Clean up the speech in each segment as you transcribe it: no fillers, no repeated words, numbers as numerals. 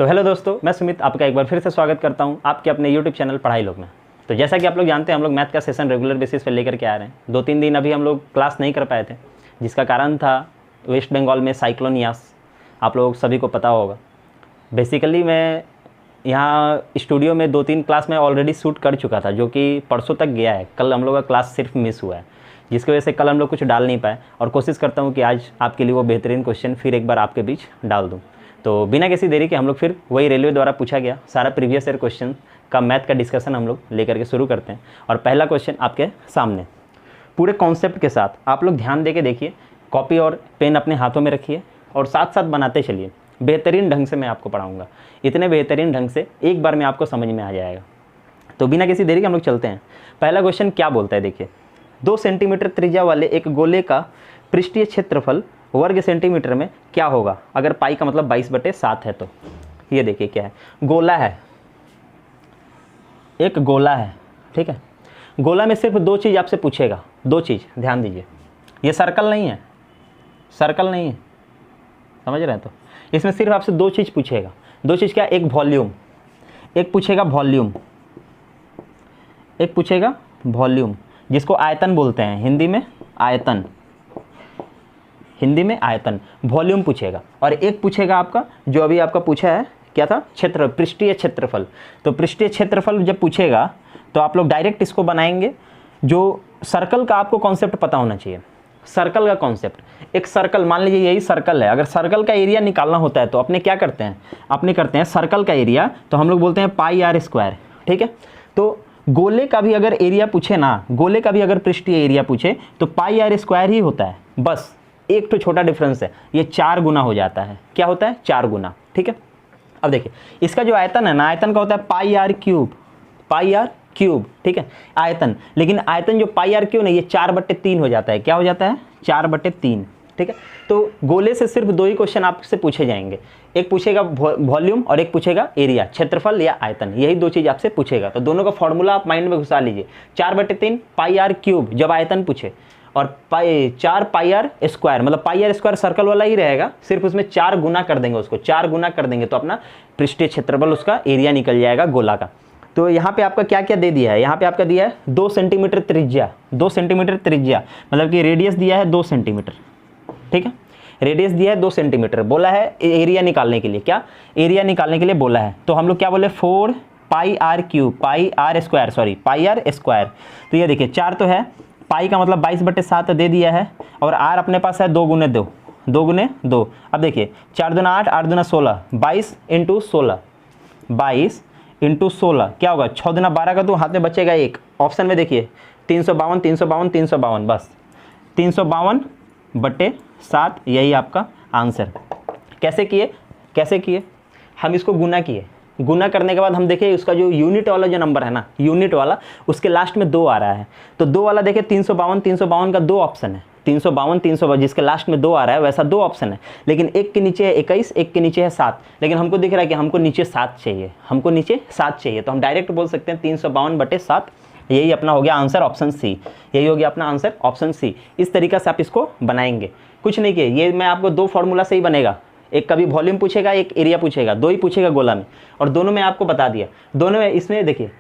तो हेलो दोस्तों, मैं सुमित आपका एक बार फिर से स्वागत करता हूं आपके अपने यूट्यूब चैनल पढ़ाई लोग में। तो जैसा कि आप लोग जानते हैं, हम लोग मैथ का सेशन रेगुलर बेसिस पे लेकर के आ रहे हैं। 2-3 दिन अभी हम लोग क्लास नहीं कर पाए थे, जिसका कारण था वेस्ट बंगाल में साइक्लोन यास, आप लोग सभी को पता होगा। बेसिकली मैं यहाँ स्टूडियो में 2-3 क्लास में ऑलरेडी शूट कर चुका था, जो कि परसों तक गया है। कल हम लोग का क्लास सिर्फ मिस हुआ है, जिसकी वजह से कल हम लोग कुछ डाल नहीं पाए, और कोशिश करता हूँ कि आज आपके लिए वो बेहतरीन क्वेश्चन फिर एक बार आपके बीच डाल दूँ। तो बिना किसी देरी के हम लोग फिर वही रेलवे द्वारा पूछा गया सारा प्रीवियस ईयर क्वेश्चन का मैथ का डिस्कशन हम लोग लेकर के शुरू करते हैं। और पहला क्वेश्चन आपके सामने पूरे कॉन्सेप्ट के साथ आप लोग ध्यान दे के देखिए, कॉपी और पेन अपने हाथों में रखिए और साथ साथ बनाते चलिए। बेहतरीन ढंग से मैं आपको पढ़ाऊँगा, इतने बेहतरीन ढंग से एक बार में आपको समझ में आ जाएगा। तो बिना किसी देरी के हम लोग चलते हैं। पहला क्वेश्चन क्या बोलता है, देखिए। 2 सेंटीमीटर त्रिज्या वाले एक गोले का पृष्ठीय क्षेत्रफल वर्ग सेंटीमीटर में क्या होगा अगर पाई का मतलब 22/7 है। तो ये देखिए क्या है, गोला है, एक गोला है, ठीक है। गोला में सिर्फ 2 चीज़ आपसे पूछेगा, 2 चीज़, ध्यान दीजिए। ये सर्कल नहीं है, सर्कल नहीं है, समझ रहे हैं। तो इसमें सिर्फ आपसे 2 चीज़ पूछेगा। 2 चीज़ क्या? एक वॉल्यूम, एक पूछेगा वॉल्यूम, एक पूछेगा वॉल्यूम, जिसको आयतन बोलते हैं हिंदी में, आयतन, हिंदी में आयतन, वॉल्यूम पूछेगा। और एक पूछेगा आपका, जो अभी आपका पूछा है, क्या था? क्षेत्र, पृष्ठीय क्षेत्रफल। तो पृष्ठीय क्षेत्रफल जब पूछेगा तो आप लोग डायरेक्ट इसको बनाएंगे। जो सर्कल का आपको कॉन्सेप्ट पता होना चाहिए, सर्कल का कॉन्सेप्ट। एक सर्कल, मान लीजिए यही सर्कल है, अगर सर्कल का एरिया निकालना होता है तो अपने क्या करते हैं, अपने करते हैं सर्कल का एरिया, तो हम लोग बोलते हैं पाई आर स्क्वायर, ठीक है। तो गोले का भी अगर एरिया पूछे ना, गोले का भी अगर पृष्ठीय एरिया पूछे तो पाई आर स्क्वायर ही होता है। बस एक तो छोटा डिफरेंस है, ये 4 गुना हो जाता है। क्या होता है? 4 गुना, ठीक है। अब देखिए, इसका जो आयतन है ना, आयतन का होता है pi r cube, pi r cube, ठीक है, आयतन। लेकिन आयतन जो पाई आर क्यूब है, ये 4/3 हो जाता है। क्या हो जाता है? 4/3, ठीक है। तो गोले से सिर्फ 2 ही क्वेश्चन आपसे पूछे जाएंगे, एक पूछेगा वॉल्यूम और एक पूछेगा एरिया, क्षेत्रफल या आयतन। यही 2 चीज़ आपसे पूछेगा। तो दोनों का फॉर्मूला आप माइंड में घुसा लीजिए। 4/3 पाई आर क्यूब जब आयतन पूछे, और 4 पाई आर स्क्वायर, मतलब पाई आर स्क्वायर सर्कल वाला ही रहेगा, सिर्फ उसमें 4 गुना कर देंगे, उसको 4 गुना कर देंगे तो अपना पृष्ठीय क्षेत्रफल, उसका एरिया निकल जाएगा गोला का। तो यहाँ पे आपका क्या क्या दे दिया है, यहाँ पे आपका दिया है 2 सेंटीमीटर त्रिज्या, 2 सेंटीमीटर त्रिज्या, मतलब कि रेडियस दिया है 2 सेंटीमीटर, ठीक है। रेडियस दिया है 2 सेंटीमीटर, बोला है एरिया निकालने के लिए। क्या? एरिया निकालने के लिए बोला है। तो हम लोग क्या बोले? 4 pi r cube, pi r square, sorry pi r square. तो ये देखिए 4 तो है, पाई का मतलब 22/7 दे दिया है, और आर अपने पास है 2 गुने 2, 2 गुने 2। अब देखिए 4 दूना 8, 8 दूना 16, 22 × 16, 22 × 16 क्या होगा? 6 दूना 12 का, तो हाथ में बचेगा 1। ऑप्शन में देखिए 352, 352, 352, बस 352/7, यही आपका आंसर। कैसे किए? कैसे किए? हम इसको गुना किए। गुना करने के बाद हम देखें उसका जो यूनिट वाला जो नंबर है ना, यूनिट वाला, उसके लास्ट में 2 आ रहा है। तो 2 वाला देखें 352, 352 का 2 ऑप्शन है, 352, 352 जिसके लास्ट में 2 आ रहा है, वैसा 2 ऑप्शन है। लेकिन एक के नीचे है 21, एक के नीचे है 7, लेकिन हमको दिख रहा है कि हमको नीचे 7 चाहिए, हमको नीचे 7 चाहिए। तो हम डायरेक्ट बोल सकते हैं 352/7, यही अपना हो गया आंसर, ऑप्शन सी। यही हो गया अपना आंसर, ऑप्शन सी। इस तरीके से आप इसको बनाएंगे, कुछ नहीं किए। ये मैं आपको 2 फॉर्मूला से ही बनेगा, एक कभी वॉल्यूम पूछेगा, एक एरिया पूछेगा, 2 ही पूछेगा गोला में, और दोनों में आपको बता दिया। दोनों में, इसमें देखिए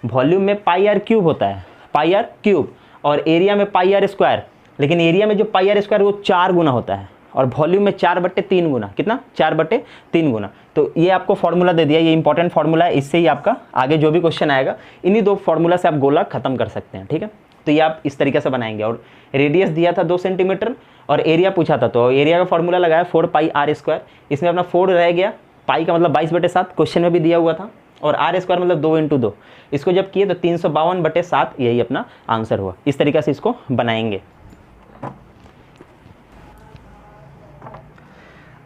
वॉल्यूम में पाई आर क्यूब होता है, पाई आर क्यूब, और एरिया में पाई आर स्क्वायर। लेकिन एरिया में जो पाई आर स्क्वायर वो 4 गुना होता है, और वॉल्यूम में 4/3 गुना। कितना? 4/3 गुना। तो ये आपको फॉर्मूला दे दिया, ये इंपॉर्टेंट फॉर्मूला है, इससे ही आपका आगे जो भी क्वेश्चन आएगा, इन्हीं 2 फॉर्मूला से आप गोला खत्म कर सकते हैं, ठीक है। तो ये आप इस तरीके से बनाएंगे। और रेडियस दिया था 2 सेंटीमीटर, और एरिया पूछा था, तो एरिया का फॉर्मूला लगाया 4 पाई आर स्क्वायर। इसमें अपना 4 रह गया, पाई का मतलब 22/7 क्वेश्चन में भी दिया हुआ था, और आर स्क्वायर मतलब 2 × 2। इसको जब किए तो 352/7, यही अपना आंसर हुआ। इस तरीके से इसको बनाएंगे।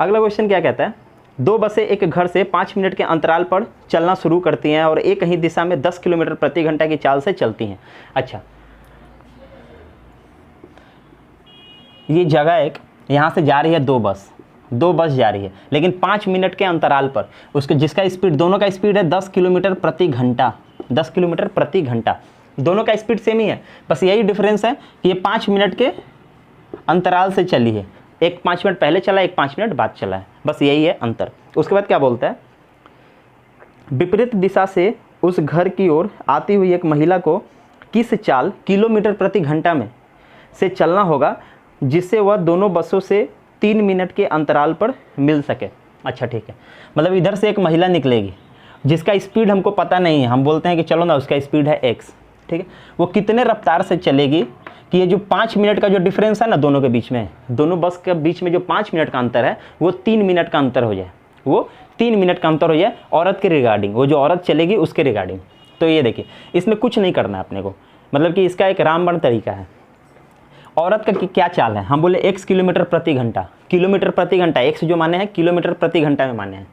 अगला क्वेश्चन क्या कहता है? 2 बसें एक घर से 5 मिनट के अंतराल पर चलना शुरू करती हैं और एक ही दिशा में 10 किलोमीटर प्रति घंटा की चाल से चलती हैं। अच्छा, ये जगह एक, यहाँ से जा रही है 2 बस, 2 बस जा रही है, लेकिन 5 मिनट के अंतराल पर, उसके जिसका स्पीड, दोनों का स्पीड है 10 किलोमीटर प्रति घंटा, 10 किलोमीटर प्रति घंटा। दोनों का स्पीड सेम ही है, बस यही डिफरेंस है कि ये 5 मिनट के अंतराल से चली है। एक 5 मिनट पहले चला, एक 5 मिनट बाद चला है, बस यही है अंतर। उसके बाद क्या बोलता है? विपरीत दिशा से उस घर की ओर आती हुई एक महिला को किस चाल किलोमीटर प्रति घंटा में से चलना होगा जिससे वह दोनों बसों से 3 मिनट के अंतराल पर मिल सके। अच्छा ठीक है, मतलब इधर से एक महिला निकलेगी जिसका स्पीड हमको पता नहीं है, हम बोलते हैं कि चलो ना उसका स्पीड है x, ठीक है। वो कितने रफ्तार से चलेगी कि ये जो 5 मिनट का जो डिफरेंस है ना दोनों के बीच में, दोनों बस के बीच में जो 5 मिनट का अंतर है वो 3 मिनट का अंतर हो जाए, वो 3 मिनट का अंतर हो जाए औरत के रिगार्डिंग, वो जो औरत चलेगी उसके रिगार्डिंग। तो ये देखिए इसमें कुछ नहीं करना है अपने को, मतलब कि इसका एक रामबाण तरीका है। औरत का क्या चाल है, हम बोले x किलोमीटर प्रति घंटा, किलोमीटर प्रति घंटा x जो माने हैं किलोमीटर प्रति घंटा में माने हैं।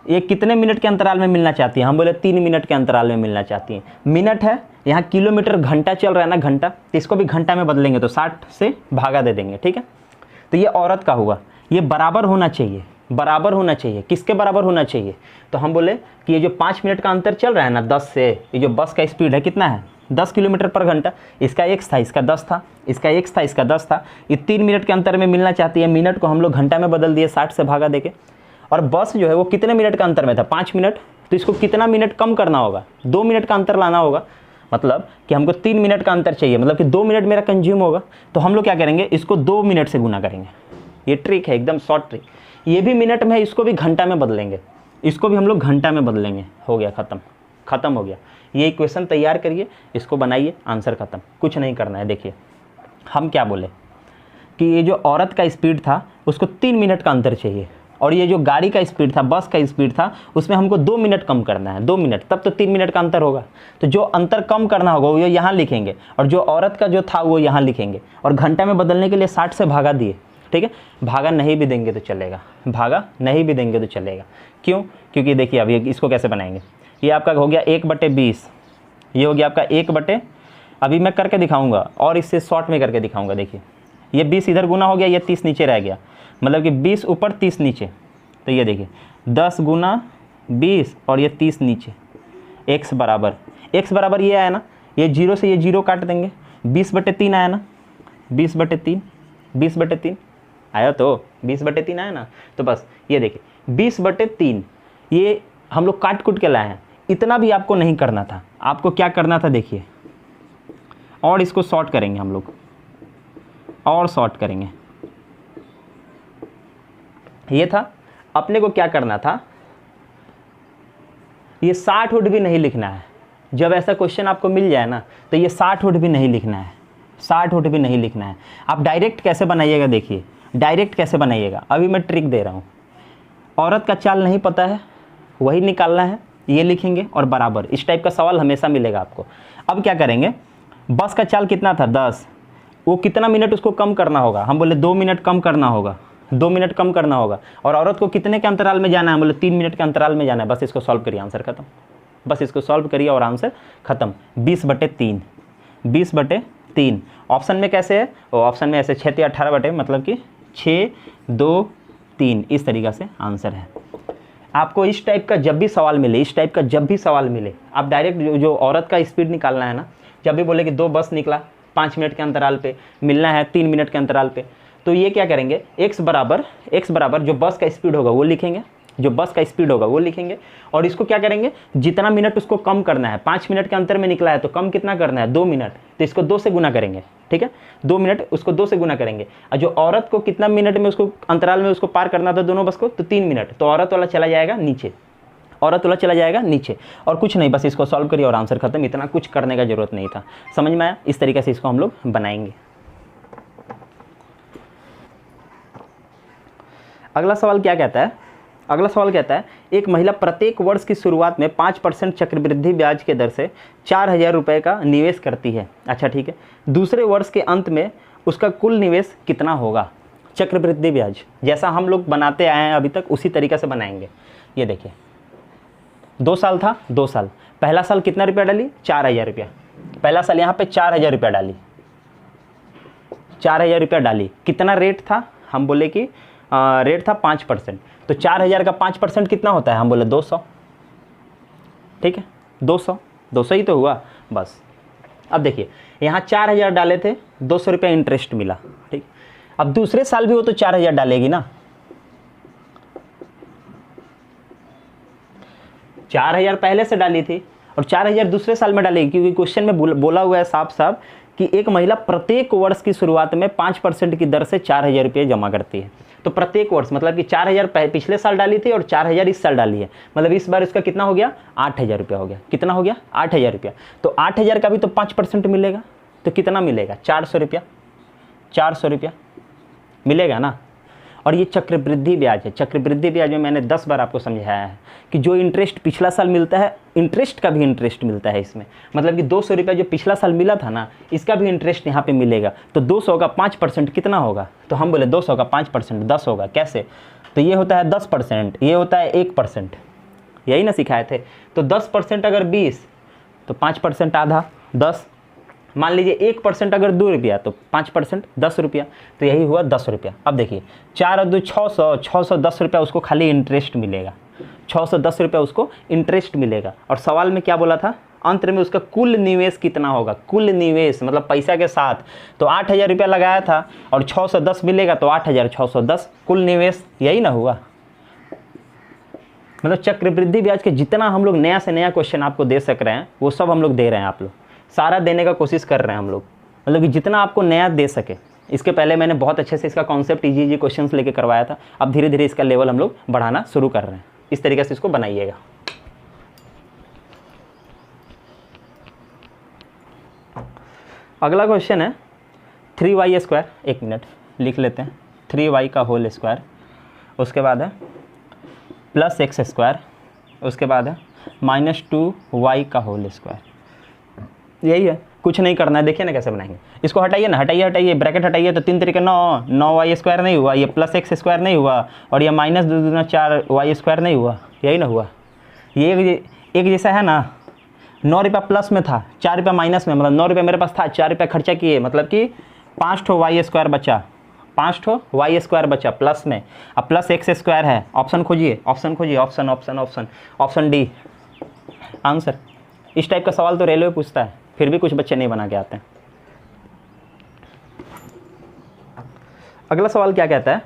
ये कितने मिनट के अंतराल में मिलना चाहती है, हम बोले 3 मिनट के अंतराल में मिलना चाहती है। मिनट है, यहाँ किलोमीटर घंटा चल रहा है ना घंटा, तो इसको भी घंटा में बदलेंगे तो 60 से भागा दे देंगे, ठीक है। तो ये औरत का हुआ, ये बराबर होना चाहिए, बराबर होना चाहिए, किसके बराबर होना चाहिए, तो हम बोले कि ये जो 5 मिनट का अंतर चल रहा है ना 10 से, ये जो बस का स्पीड है कितना है 10 किलोमीटर पर घंटा, इसका x था इसका 10 था, इसका x था इसका 10 था, ये 3 मिनट के अंतर में मिलना चाहती है। मिनट को हम लोग घंटा में बदल दिए 60 से भागा देके, और बस जो है वो कितने मिनट का अंतर में था 5 मिनट, तो इसको कितना मिनट कम करना होगा 2 मिनट का अंतर लाना होगा, मतलब कि हमको 3 मिनट का अंतर चाहिए, मतलब कि 2 मिनट मेरा कंज्यूम होगा। तो हम लोग क्या करेंगे, इसको 2 मिनट से गुना करेंगे। ये ट्रिक है, एकदम शॉर्ट ट्रिक। ये भी मिनट में है, इसको भी घंटा में बदलेंगे, इसको भी हम लोग घंटा में बदलेंगे। हो गया, ख़त्म हो गया। ये इक्वेशन तैयार करिए, इसको बनाइए, आंसर ख़त्म, कुछ नहीं करना है। देखिए हम क्या बोले कि ये जो औरत का स्पीड था उसको 3 मिनट का अंतर चाहिए, और ये जो गाड़ी का स्पीड था, बस का स्पीड था, उसमें हमको 2 मिनट कम करना है, 2 मिनट, तब तो 3 मिनट का अंतर होगा। तो जो अंतर कम करना होगा वो यहाँ लिखेंगे, और जो औरत का जो था वो यहाँ लिखेंगे, और घंटा में बदलने के लिए 60 से भागा दिए, ठीक है। भागा नहीं भी देंगे तो चलेगा, भागा नहीं भी देंगे तो चलेगा। क्यों? क्योंकि देखिए अब इसको कैसे बनाएंगे, ये आपका हो गया 1/20, ये हो गया आपका 1/, अभी मैं करके दिखाऊंगा और इससे शॉर्ट में करके दिखाऊंगा। देखिए ये 20 इधर गुना हो गया, ये 30 नीचे रह गया, मतलब कि 20 ऊपर 30 नीचे। तो ये देखिए 10 गुना 20 और ये 30 नीचे, x बराबर ये आया ना, ये 0 से ये 0 काट देंगे, 20/3 आया ना, 20/3 आया, तो 20/3 आया ना। तो बस ये देखिए 20/3 ये हम लोग काट कुट के लाए हैं। इतना भी आपको नहीं करना था, आपको क्या करना था देखिए, और इसको शॉर्ट करेंगे हम लोग, और शॉर्ट करेंगे। ये था अपने को क्या करना था, ये 60 वोट भी नहीं लिखना है। जब ऐसा क्वेश्चन आपको मिल जाए ना तो ये 60 वोट भी नहीं लिखना है, 60 वोट भी नहीं लिखना है। आप डायरेक्ट कैसे बनाइएगा, देखिए डायरेक्ट कैसे बनाइएगा, अभी मैं ट्रिक दे रहा हूँ। औरत का चाल नहीं पता है, वही निकालना है, ये लिखेंगे और बराबर, इस टाइप का सवाल हमेशा मिलेगा आपको। अब क्या करेंगे, बस का चाल कितना था 10, वो कितना मिनट उसको कम करना होगा, हम बोले 2 मिनट कम करना होगा, 2 मिनट कम करना होगा। और औरत को कितने के अंतराल में जाना है, बोले 3 मिनट के अंतराल में जाना है। बस इसको सॉल्व करिए, आंसर खत्म, बस इसको सॉल्व करिए और आंसर खत्म। 20/3, 20/3 ऑप्शन में कैसे है, वो ऑप्शन में ऐसे 6 या 18 मतलब कि 6, 2, 3, इस तरीक़ा से आंसर है। आपको इस टाइप का जब भी सवाल मिले, इस टाइप का जब भी सवाल मिले, आप डायरेक्ट जो औरत का स्पीड निकालना है ना, जब भी बोले कि 2 बस निकला 5 मिनट के अंतराल पे, मिलना है 3 मिनट के अंतराल पे, तो ये क्या करेंगे, x बराबर जो बस का स्पीड होगा वो लिखेंगे, जो बस का स्पीड होगा वो लिखेंगे, और इसको क्या करेंगे, जितना मिनट उसको कम करना है, 5 मिनट के अंतर में निकला है तो कम कितना करना है 2 मिनट, तो इसको 2 से गुना करेंगे, ठीक है, 2 मिनट उसको 2 से गुना करेंगे। और जो औरत को कितना मिनट में उसको अंतराल में उसको पार करना था दोनों बस को, तो 3 मिनट, तो औरत वाला चला जाएगा नीचे, औरत वाला चला जाएगा नीचे, और कुछ नहीं, बस इसको सॉल्व करिए और आंसर खत्म। इतना कुछ करने का जरूरत नहीं था, समझ में आया? इस तरीके से इसको हम लोग बनाएंगे। अगला सवाल क्या कहता है, अगला सवाल कहता है एक महिला प्रत्येक वर्ष की शुरुआत में 5% चक्रवृद्धि ब्याज के दर से 4,000 रुपये का निवेश करती है। अच्छा ठीक है, दूसरे वर्ष के अंत में उसका कुल निवेश कितना होगा? चक्रवृद्धि ब्याज जैसा हम लोग बनाते आए हैं अभी तक, उसी तरीके से बनाएंगे। ये देखिए 2 साल था, 2 साल, पहला साल कितना रुपया डाली, 4,000 रुपया, पहला साल यहाँ पे 4,000 रुपया डाली, 4,000 रुपया डाली। कितना रेट था, हम बोले कि रेट था 5%, तो 4,000 का 5% कितना होता है, हम बोले 200, ठीक है, 200 ही तो हुआ बस। अब देखिए यहाँ 4,000 डाले थे, 200 रुपया इंटरेस्ट मिला, ठीक। अब दूसरे साल भी वो तो 4,000 डालेगी ना, 4,000 पहले से डाली थी और 4,000 दूसरे साल में डालेगी, क्योंकि क्वेश्चन में बोला हुआ है साफ साफ कि एक महिला प्रत्येक वर्ष की शुरुआत में 5% की दर से 4,000 रुपये जमा करती है। तो प्रत्येक वर्ष मतलब कि 4,000 पिछले साल डाली थी और 4,000 इस साल डाली है, मतलब इस बार इसका कितना हो गया, 8,000 रुपया हो गया। कितना हो गया, 8,000 रुपया। तो 8,000 का भी तो 5% मिलेगा, तो कितना मिलेगा, 400 रुपया। 400 रुपया मिलेगा ना। और ये चक्रवृद्धि ब्याज है। चक्रवृद्धि ब्याज में मैंने 10 बार आपको समझाया है कि जो इंटरेस्ट पिछला साल मिलता है, इंटरेस्ट का भी इंटरेस्ट मिलता है इसमें, मतलब कि 200 रुपया जो पिछला साल मिला था ना, इसका भी इंटरेस्ट यहाँ पे मिलेगा। तो 200 का 5% कितना होगा, तो हम बोले 200 का 5% 10 होगा। कैसे, तो ये होता है 10%, ये होता है 1%, यही ना सिखाए थे। तो 10% अगर 20 तो 5% आधा 10, मान लीजिए 1% अगर 2 रुपया तो 5% 10 रुपया, तो यही हुआ 10 रुपया। अब देखिए 4 और 2 610 रुपया उसको खाली इंटरेस्ट मिलेगा, 610 रुपया उसको इंटरेस्ट मिलेगा। और सवाल में क्या बोला था, अंत में उसका कुल निवेश कितना होगा, कुल निवेश मतलब पैसा के साथ। तो 8,000 रुपया लगाया था और 610 मिलेगा तो 8,610 कुल निवेश, यही ना हुआ। मतलब चक्रवृद्धि ब्याज के जितना हम लोग नया से नया क्वेश्चन आपको दे सक रहे हैं वो सब हम लोग दे रहे हैं, आप लोग सारा देने का कोशिश कर रहे हैं हम लोग, मतलब कि जितना आपको नया दे सके। इसके पहले मैंने बहुत अच्छे से इसका कॉन्सेप्ट इजी क्वेश्चंस लेके करवाया था, अब धीरे धीरे इसका लेवल हम लोग बढ़ाना शुरू कर रहे हैं। इस तरीके से इसको बनाइएगा। अगला क्वेश्चन है 3y², एक मिनट लिख लेते हैं, 3y का होल स्क्वायर, उसके बाद है +x², उसके बाद है -2y का होल स्क्वायर। यही है, कुछ नहीं करना है। देखिए ना कैसे बनाएंगे इसको, हटाइए ना, हटाइए ब्रैकेट हटाइए, तो 3 तरीके 9y² नहीं हुआ, ये +x² नहीं हुआ, और ये -2 4y² नहीं हुआ, यही ना हुआ। ये एक जैसा है ना, 9 रुपया प्लस में था, 4 रुपया माइनस में, मतलब 9 रुपया मेरे पास था, 4 रुपया खर्चा किए, मतलब कि 5 ठो y² बचा, 5 ठो y² बचा प्लस में। अब +x² है, ऑप्शन खोजिए, ऑप्शन डी आंसर। इस टाइप का सवाल तो रेलवे पूछता है, फिर भी कुछ बच्चे नहीं बना के आते हैं। अगला सवाल क्या कहता है,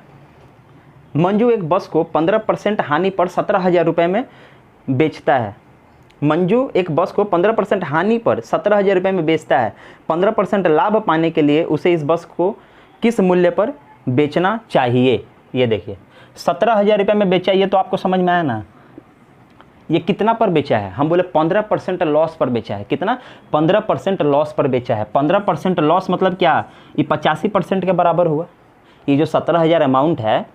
मंजू एक बस को 15% हानि पर 17,000 रुपये में बेचता है। मंजू एक बस को 15% हानि पर 17,000 रुपये में बेचता है। 15% लाभ पाने के लिए उसे इस बस को किस मूल्य पर बेचना चाहिए। ये देखिए 17,000 रुपये में बेचा, ये तो आपको समझ में आया ना। ये कितना पर बेचा है, हम बोले 15% लॉस पर बेचा है। कितना, 15% लॉस पर बेचा है। 15% लॉस मतलब क्या, ये 85% के बराबर हुआ। ये जो 17,000 अमाउंट है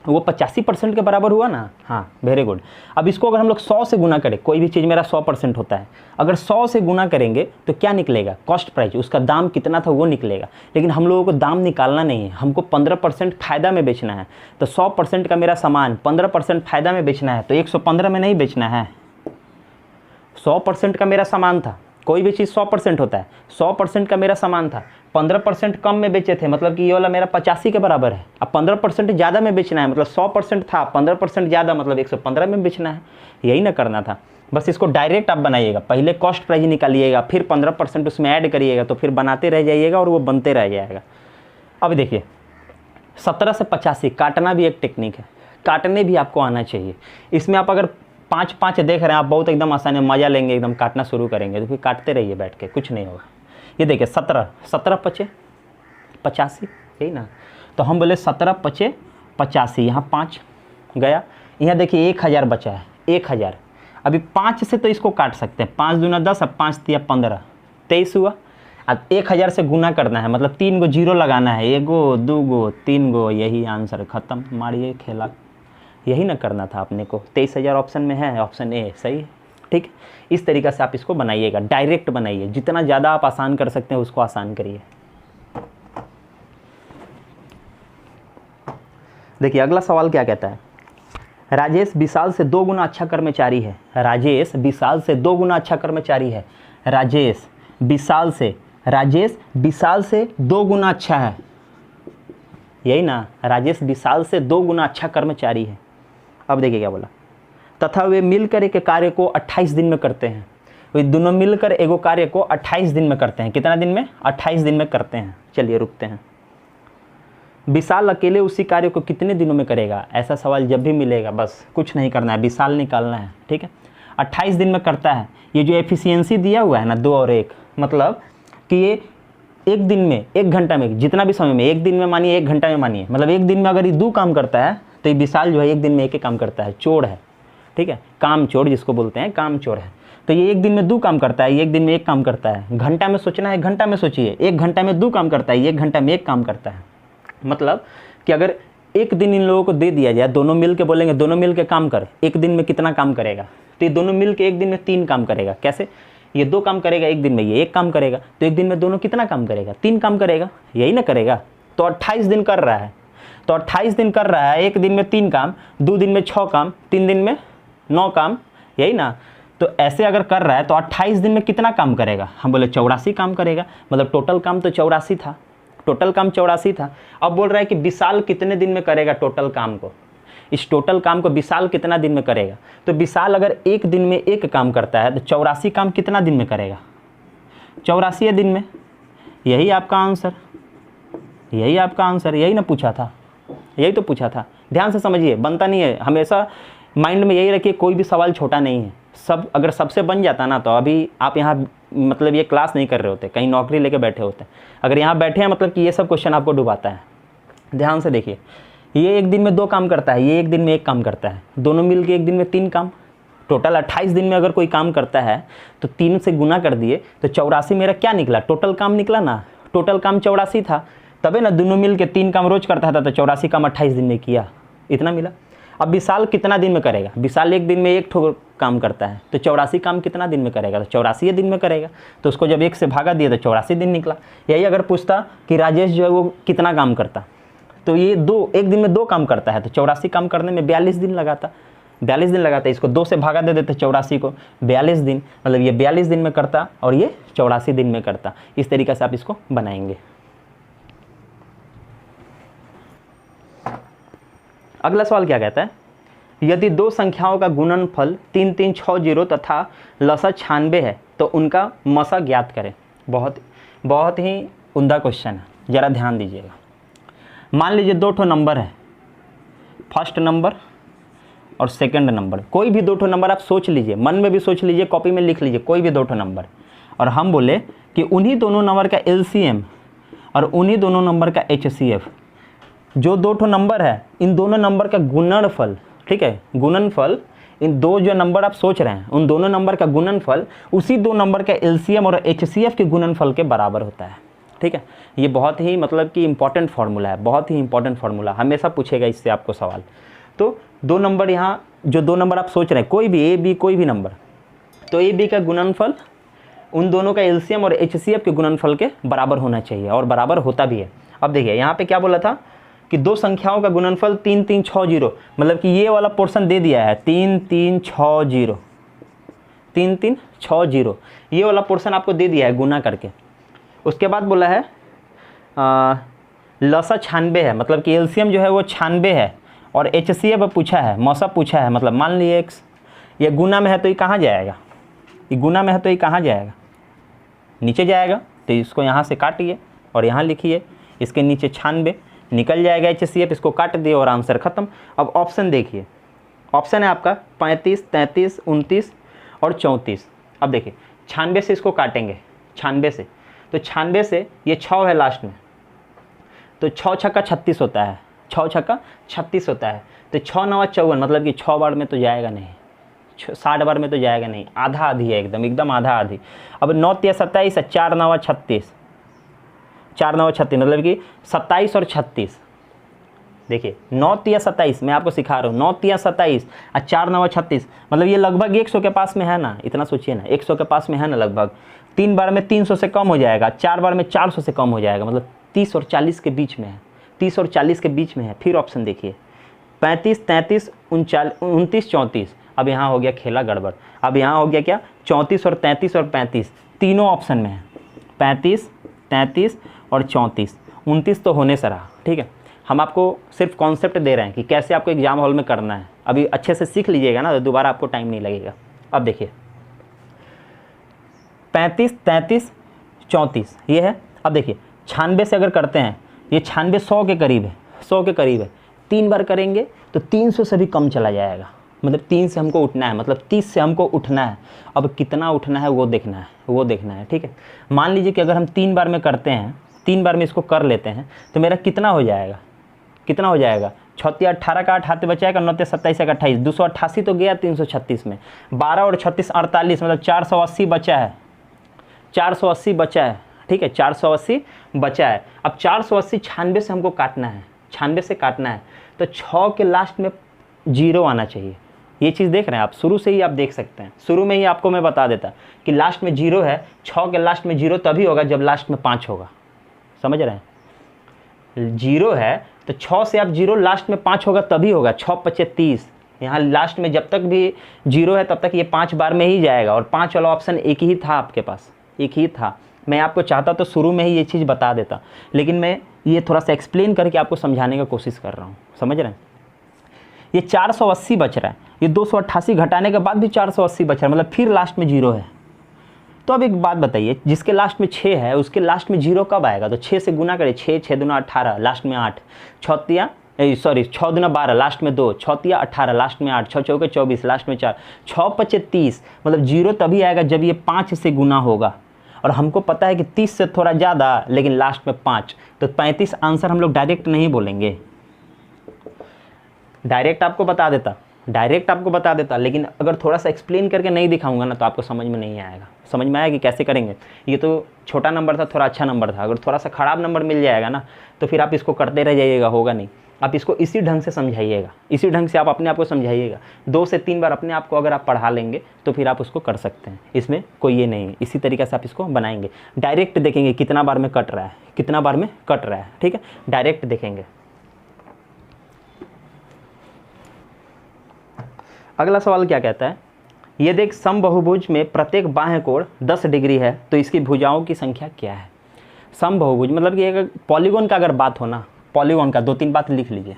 वो 85% के बराबर हुआ ना। हाँ, वेरी गुड। अब इसको अगर हम लोग 100 से गुना करें, कोई भी चीज़ मेरा 100% होता है, अगर 100 से गुना करेंगे तो क्या निकलेगा, कॉस्ट प्राइस, उसका दाम कितना था वो निकलेगा। लेकिन हम लोगों को दाम निकालना नहीं है, हमको 15% फ़ायदा में बेचना है। तो 100% का मेरा सामान 15% फ़ायदा में बेचना है, तो 115 में नहीं बेचना है। 100% का मेरा सामान था, कोई भी चीज़ 100% होता है, 100% का मेरा सामान था, 15% कम में बेचे थे, मतलब कि ये वाला मेरा 85 के बराबर है। अब 15% ज़्यादा में बेचना है, मतलब 100% था, 15% ज़्यादा मतलब 115 में बेचना है, यही ना करना था। बस इसको डायरेक्ट आप बनाइएगा, पहले कॉस्ट प्राइस निकालिएगा, फिर 15% उसमें ऐड करिएगा, तो फिर बनाते रह जाइएगा और वो बनते रह जाएगा। अब देखिए 17 से 85 काटना भी एक टेक्निक है, काटने भी आपको आना चाहिए। इसमें आप अगर 5 देख रहे हैं आप, बहुत एकदम आसान है, मज़ा लेंगे, एकदम काटना शुरू करेंगे तो फिर काटते रहिए बैठ के, कुछ नहीं होगा। ये देखिए 17 पचे 85, यही ना। तो हम बोले 17 पचे 85, यहाँ 5 गया, यहाँ देखिए 1,000 बचा है, 1,000। अभी 5 से तो इसको काट सकते हैं, 5 दूना 10, अब 5 तिया 15, 23 हुआ। अब 1,000 से गुना करना है, मतलब 3 गो जीरो लगाना है, 1 गो 2 गो 3 गो, यही आंसर, ख़त्म, मारिए खेला। यही ना करना था अपने को। 23,000 ऑप्शन में है, ऑप्शन ए सही है, ठीक। इस तरीक़े से आप इसको बनाइएगा, डायरेक्ट बनाइए, जितना ज़्यादा आप आसान कर सकते हैं उसको आसान करिए। देखिए अगला सवाल क्या कहता है, राजेश विशाल से 2 गुना अच्छा कर्मचारी है। राजेश विशाल से 2 गुना अच्छा कर्मचारी है। राजेश विशाल से 2 गुना अच्छा है, यही ना, राजेश विशाल से 2 गुना अच्छा कर्मचारी है। अब देखिए क्या बोला, तथा वे मिलकर एक कार्य को 28 दिन में करते हैं। वे दोनों मिलकर एगो कार्य को 28 दिन में करते हैं। कितना दिन में, 28 दिन में करते हैं। चलिए रुकते हैं। विशाल अकेले उसी कार्य को कितने दिनों में करेगा, ऐसा सवाल जब भी मिलेगा बस कुछ नहीं करना है, विशाल निकालना है, ठीक है। 28 दिन में करता है। ये जो एफिशिएंसी दिया हुआ है ना 2 और 1, मतलब कि ये एक दिन में 1 घंटा में, जितना भी समय में, एक दिन में मानिए 1 घंटा में मानिए, मतलब एक दिन में अगर ये 2 काम करता है तो ये विशाल जो है एक दिन में 1 काम करता है। चोर है, ठीक है, काम चोर जिसको बोलते हैं, काम चोर है। तो ये एक दिन में 2 काम करता है, ये एक दिन में 1 काम करता है। घंटा में सोचना है, घंटा में सोचिए, 1 घंटा में 2 काम करता है, 1 घंटा में 1 काम करता है। मतलब कि अगर एक दिन इन लोगों को दे दिया जाए, दोनों मिल के बोलेंगे दोनों मिल के काम कर, एक दिन में कितना काम करेगा, तो ये दोनों मिल के एक दिन में 3 काम करेगा। कैसे? ये 2 काम करेगा एक दिन में, ये 1 काम करेगा, तो एक दिन में दोनों कितना काम करेगा, 3 काम करेगा, यही ना करेगा। तो 28 दिन कर रहा है, तो 28 दिन कर रहा है, एक दिन में 3 काम, 2 दिन में 6 काम, 3 दिन में 9 काम, यही ना। तो ऐसे अगर कर रहा है तो 28 दिन में कितना काम करेगा, हम बोले 84 काम करेगा। मतलब टोटल काम तो 84 था, टोटल काम 84 था। अब बोल रहा है कि विशाल कितने दिन में करेगा टोटल काम को, इस टोटल काम को विशाल कितना दिन में करेगा। तो विशाल अगर एक दिन में 1 काम करता है तो 84 काम कितना दिन में करेगा, 84 दिन में। यही आपका आंसर, यही आपका आंसर, यही ना पूछा था, यही तो पूछा था। ध्यान से समझिए, बनता नहीं है, हमेशा माइंड में यही रखिए, कोई भी सवाल छोटा नहीं है। सब अगर सबसे बन जाता ना तो अभी आप यहाँ मतलब ये क्लास नहीं कर रहे होते, कहीं नौकरी लेके बैठे होते। अगर यहाँ बैठे हैं मतलब कि ये सब क्वेश्चन आपको डुबाता है। ध्यान से देखिए, ये एक दिन में 2 काम करता है, ये एक दिन में 1 काम करता है, दोनों मिल के एक दिन में 3 काम। टोटल 28 दिन में अगर कोई काम करता है तो 3 से गुना कर दिए तो 84 मेरा क्या निकला, टोटल काम निकला ना। टोटल काम 84 था, तबे ना दोनों मिल के 3 काम रोज करता था, तो 84 काम 28 दिन में किया, इतना मिला। अब विशाल कितना दिन में करेगा, विशाल एक दिन में 1 ठो काम करता है, तो 84 काम कितना दिन में करेगा, तो 84 दिन में करेगा। तो उसको जब 1 से भागा दिया तो 84 दिन निकला। यही अगर पूछता कि राजेश जो है वो कितना काम करता, तो ये एक दिन में 2 काम करता है, तो 84 काम करने में 42 दिन लगाता, 42 दिन लगाता। इसको 2 से भागा दे देते 84 को, 42 दिन, मतलब ये 42 दिन में करता और ये 84 दिन में करता। इस तरीके से आप इसको बनाएंगे। अगला सवाल क्या कहता है, यदि 2 संख्याओं का गुणनफल 3360 तथा लसा 96 है तो उनका मसा ज्ञात करें। बहुत ही उम्दा क्वेश्चन है, ज़रा ध्यान दीजिएगा। मान लीजिए 2 ठो नंबर है, फर्स्ट नंबर और सेकंड नंबर। कोई भी 2 ठो नंबर आप सोच लीजिए, मन में भी सोच लीजिए, कॉपी में लिख लीजिए, कोई भी 2 ठो नंबर। और हम बोले कि उन्हीं दोनों नंबर का एलसीएम और उन्हीं दोनों नंबर का एचसीएफ, जो 2 ठो नंबर है इन दोनों नंबर का गुणनफल, ठीक है, गुणनफल, इन 2 जो नंबर आप सोच रहे हैं उन दोनों नंबर का गुणनफल उसी 2 नंबर का एलसीएम और एचसीएफ के गुणनफल के बराबर होता है। ठीक है, ये बहुत ही मतलब कि इंपॉर्टेंट फार्मूला है, बहुत ही इंपॉर्टेंट फार्मूला, हमेशा पूछेगा इससे आपको सवाल। तो 2 नंबर यहाँ, जो 2 नंबर आप सोच रहे हैं, कोई भी ए बी, कोई भी नंबर, तो ए बी का गुणनफल उन दोनों का एलसीएम और एचसीएफ के गुणनफल के बराबर होना चाहिए, और बराबर होता भी है। अब देखिए यहाँ पे क्या बोला था कि 2 संख्याओं का गुणनफल 3360, मतलब कि ये वाला पोर्शन दे दिया है 3360, 3360, ये वाला पोर्शन आपको दे दिया है गुना करके। उसके बाद बोला है लसा 96 है, मतलब कि एलसीएम जो है वो 96 है, और एचसीएफ पूछा है, मौसा पूछा है। मतलब मान लीजिए एक्स ये गुना में है तो ये कहाँ जाएगा, ये गुना में है तो ये कहाँ जाएगा, नीचे जाएगा। तो इसको यहाँ से काटिए और यहाँ लिखिए, इसके नीचे 96 निकल जाएगा एचसीएफ, इसको काट दिए और आंसर खत्म। अब ऑप्शन देखिए, ऑप्शन है आपका 35, 33, 29 और 34। अब देखिए 96 से इसको काटेंगे, 96 से, तो 96 से ये 6 है लास्ट में, तो 6 छक्का 36 होता है, 6 छक्का 36 होता है। तो 6 9 54, मतलब कि 6 बार में तो जाएगा नहीं, 60 बार में तो जाएगा नहीं, आधा आधी है, एकदम आधा आधी। अब 9 3 27 है, 4 9 36, 4 9 36, मतलब कि 27 और 36। देखिए 9 3 27, मैं आपको सिखा रहा हूँ, 9 3 27 और 4 9 36, मतलब ये लगभग 100 के पास में है ना, इतना सोचिए ना, 100 के पास में है ना लगभग। 3 बार में 300 से कम हो जाएगा, 4 बार में 400 से कम हो जाएगा, मतलब 30 और 40 के बीच में है, 30 और 40 के बीच में है। फिर ऑप्शन देखिए 35, 33, 29, 34। अब यहाँ हो गया खेला गड़बड़, अब यहाँ हो गया क्या, 34 और 33 और 35 तीनों ऑप्शन में है, 35, 33 और 34, 29 तो होने से रहा। ठीक है, हम आपको सिर्फ कॉन्सेप्ट दे रहे हैं कि कैसे आपको एग्जाम हॉल में करना है। अभी अच्छे से सीख लीजिएगा ना तो दोबारा आपको टाइम नहीं लगेगा। अब देखिए 35, 33, 34 ये है। अब देखिए 96 से अगर करते हैं, ये 96 100 के करीब है, 100 के करीब है। 3 बार करेंगे तो 300 से भी कम चला जाएगा, मतलब 3 से हमको उठना है, मतलब 30 से हमको उठना है। अब कितना उठना है वो देखना है, वो देखना है, ठीक है। मान लीजिए कि अगर हम 3 बार में करते हैं, 3 बार में इसको कर लेते हैं तो मेरा कितना हो जाएगा, कितना हो जाएगा, 6 18 का 8 हाथ बचाएगा, 9 27 का 28, 288 तो गया 336 में, 12 और 36 48, मतलब 480 बचा है, 480 बचा है, ठीक है, 480 बचा है। अब 480 96 से हमको काटना है, 96 से काटना है, तो 6 के लास्ट में 0 आना चाहिए। ये चीज़ देख रहे हैं आप, शुरू से ही आप देख सकते हैं, शुरू में ही आपको मैं बता देता कि लास्ट में 0 है, 6 के लास्ट में 0 तभी होगा जब लास्ट में 5 होगा, समझ रहे हैं। 0 है तो 6 से आप 0 लास्ट में 5 होगा तभी होगा, 6 25 30। यहाँ लास्ट में जब तक भी 0 है तब तक ये 5 बार में ही जाएगा, और 5 वाला ऑप्शन एक ही था आपके पास, एक ही था। मैं आपको चाहता तो शुरू में ही ये चीज़ बता देता, लेकिन मैं ये थोड़ा सा एक्सप्लेन करके आपको समझाने का कोशिश कर रहा हूँ, समझ रहे हैं। ये 480 बच रहा है, ये 288 घटाने के बाद भी 480 बच रहा है, मतलब फिर लास्ट में 0 है। तो अब एक बात बताइए, जिसके लास्ट में 6 है उसके लास्ट में 0 कब आएगा, तो 6 से गुना करें, 6 6 दूना 18, लास्ट में 8, 6 दूना 12, लास्ट में 2, 6 तिया 18, लास्ट में 8, 6 चौके 24, लास्ट में 4, 6 25 30, मतलब 0 तभी आएगा जब ये 5 से गुना होगा, और हमको पता है कि 30 से थोड़ा ज़्यादा लेकिन लास्ट में 5, तो 35 आंसर हम लोग डायरेक्ट नहीं बोलेंगे, डायरेक्ट आपको बता देता, डायरेक्ट आपको बता देता, लेकिन अगर थोड़ा सा एक्सप्लेन करके नहीं दिखाऊंगा ना तो आपको समझ में नहीं आएगा। समझ में आया कि कैसे करेंगे। ये तो छोटा नंबर था, थोड़ा अच्छा नंबर था, अगर थोड़ा सा ख़राब नंबर मिल जाएगा ना तो फिर आप इसको करते रह जाइएगा, होगा नहीं। आप इसको इसी ढंग से समझाइएगा, इसी ढंग से आप अपने आप को समझाइएगा। 2 से 3 बार अपने आप को अगर आप पढ़ा लेंगे तो फिर आप उसको कर सकते हैं, इसमें कोई ये नहीं है। इसी तरीके से आप इसको बनाएंगे, डायरेक्ट देखेंगे कितना बार में कट रहा है, कितना बार में कट रहा है, ठीक है, डायरेक्ट देखेंगे। अगला सवाल क्या कहता है, ये देख समबहुभुज में प्रत्येक बाह्य कोण 10 डिग्री है तो इसकी भुजाओं की संख्या क्या है। समबहुभुज मतलब कि अगर पॉलीगॉन का अगर बात हो ना, पॉलीगॉन का 2-3 बात लिख लीजिए।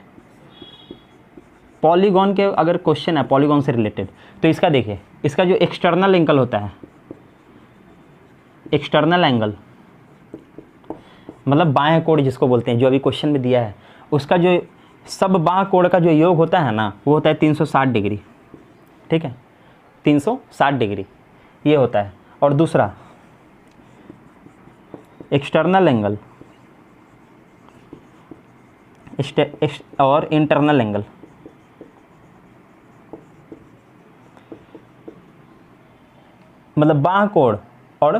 पॉलीगॉन के अगर क्वेश्चन है पॉलीगॉन से रिलेटेड तो इसका देखिए, इसका जो एक्सटर्नल एंगल होता है, एक्सटर्नल एंगल मतलब बाह्य कोण जिसको बोलते हैं, जो अभी क्वेश्चन में दिया है, उसका जो सब बाह्य कोण का जो योग होता है ना वो होता है 360 डिग्री, ठीक है, 360 डिग्री ये होता है। और दूसरा एक्सटर्नल एंगल और इंटरनल एंगल, मतलब बाह्य कोण और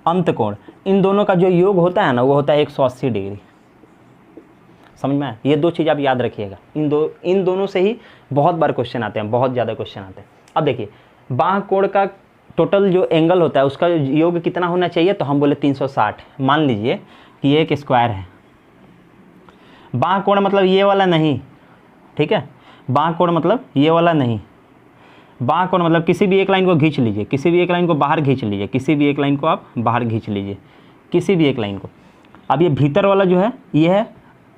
अंत कोण, इन दोनों का जो योग होता है ना वो होता है 180 डिग्री। समझ में आया, ये 2 चीज़ आप याद रखिएगा। इन दोनों से ही बहुत बार क्वेश्चन आते हैं, बहुत ज़्यादा क्वेश्चन आते हैं। अब देखिए बाह्य कोण का टोटल जो एंगल होता है उसका योग कितना होना चाहिए, तो हम बोले 360। मान लीजिए कि ये एक स्क्वायर है, बाह्य कोण मतलब ये वाला नहीं, ठीक है, बाह्य कोण मतलब ये वाला नहीं, बाह्य कोण मतलब किसी भी एक लाइन को खींच लीजिए, किसी भी एक लाइन को बाहर खींच लीजिए, किसी भी एक लाइन को आप बाहर खींच लीजिए, किसी भी एक लाइन को। अब ये भीतर वाला जो है ये है